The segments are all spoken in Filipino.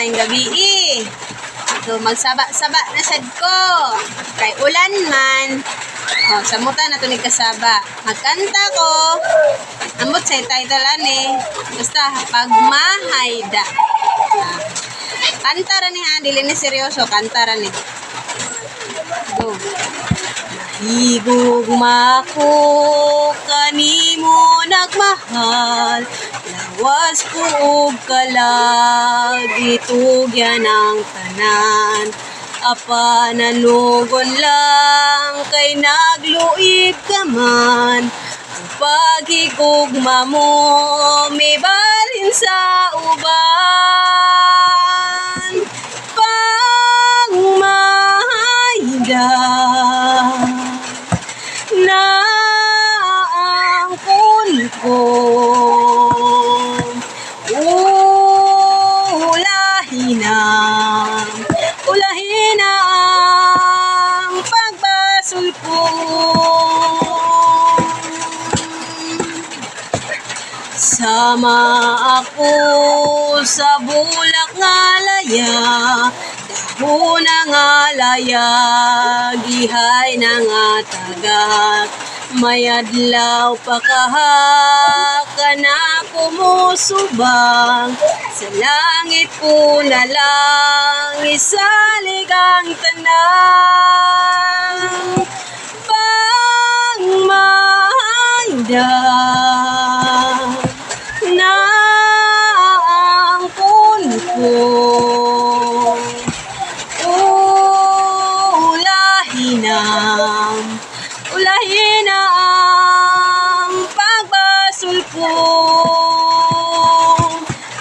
maayong gabi. So, magsaba-saba na sad ko. Kay ulan man. Oh, samutan na tunig kasaba. Magkanta ko. Ambot sa title ani. Basta, pagmahayda. Kanta ra ni ha. Dili ni seryoso. Kanta ra ni. Go. Higugma ko kanimo nagmahal, lawas ko og kalag, itugyan ang tanan. Apa nanugon lang kay nagluib ka man, ang paghigugma mo may balhin sa uban. Pangmahayda na angkon ko, ulahin na ang pagbasol ko. Sama ako sa bulak nga laya, dahuna nga laya, gihay na nga tagak. May adlaw pa ka na kumusubang, sa langit ko na lang isalig ang tanan. Pangmahayda na angkon ko, ulahin na ang pagbasol ko.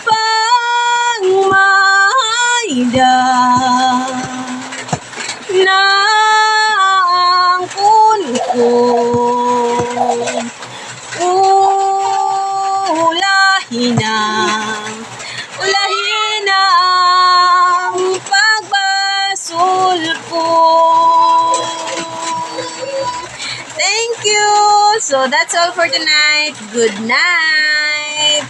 Pangmahayda na angkon ko, ulahin na ang pagbasol ko. Thank you. So that's all for tonight. Good night.